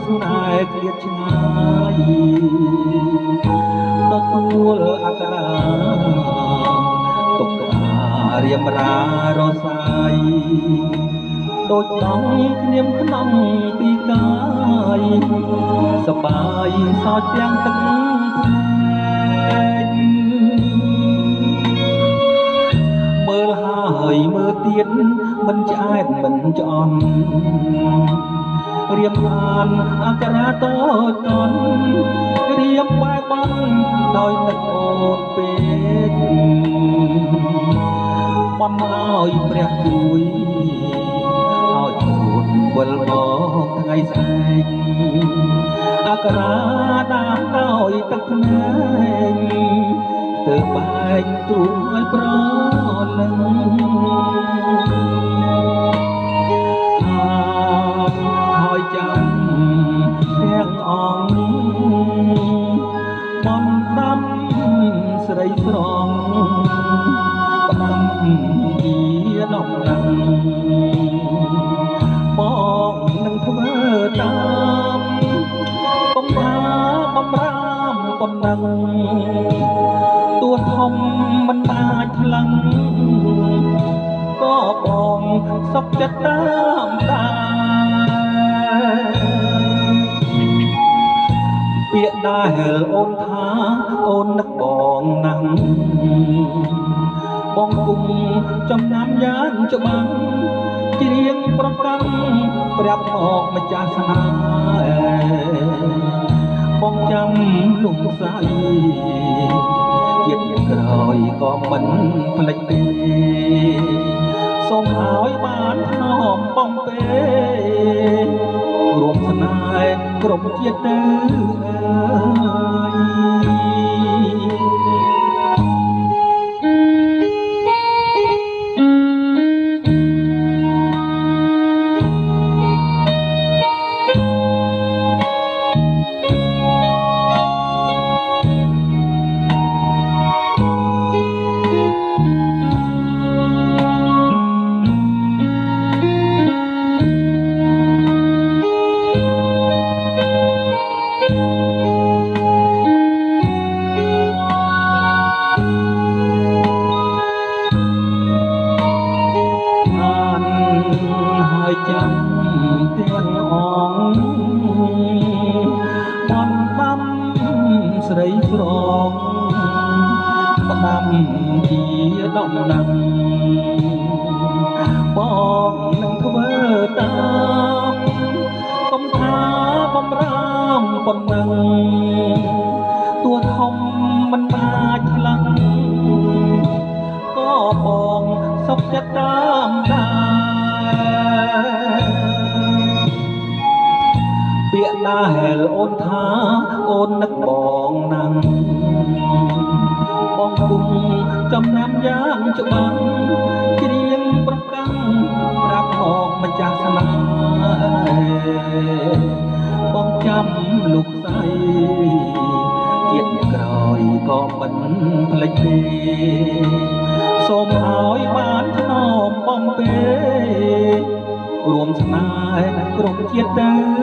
ស្នេហ៍ឃ្លាតឆ្ងាយទទួលអក្ខរាទុកការរៀបរារសាយដូចដងគ្នាមក្នុងពីកាយសបាយសោចទាំងទឹកមើលហើយមើលទៀតមិនឆ្អែតមិនច្អន់រៀបអានអក្ខរាតូចតន់រៀបបែបបន់ដោយទឹកអូនពេកបំឲ្យព្រះជួយឲ្យអូនវិលមកថ្ងៃស្អែកអក្ខរាតាមដោយទឹកភ្នែកទើបបែកទូឲ្យប្រលឹងហើយចាំទាំងអង្គបំដាំស្រីស្រងផ្ដាំជាដំណឹងបងនឹងធ្វើតាមកុំថាបំរាមបំណឹងទួធំមិនអាចថ្លឹងក៏បងសុខចិត្តតាមតាពាក្យដែលអូនថាអូននឹកបងណាស់បងគុំចំណាំយ៉ាងច្បាស់ច្រៀងប្រកាន់ប្រាប់អកម្ចាស់ស្នេហ៍បងចាំលុះស្អីជាតិក្រោយក៏មិនភ្លេចទេសូមឲ្យបានថ្នមបងពេរួមស្នេហ៍ក្រុមជាតិទៅចាំទាំងអង្គបំដាំស្រីស្រងផ្ដាំជាដំណឹងបងនឹងធ្វើតាមកុំថាបំរាមប៉ុណ្ណឹងទួធំមិនអាចថ្លឹងក៏បងសុខចិត្តតាមតាពាក្យដែលអូនថាអូននឹកបងណាស់បងគុំចំណាំយ៉ាងច្បាស់ច្រៀងប្រកាន់ប្រាប់អកម្ចាស់ស្នេហ៍បងចាំលុះស្អីជាតិក្រោយក៏មិនភ្លេចទេសូមឲ្យបានថ្នមបងពេរួមស្នេហ៍ក្រុមជាតិទៅ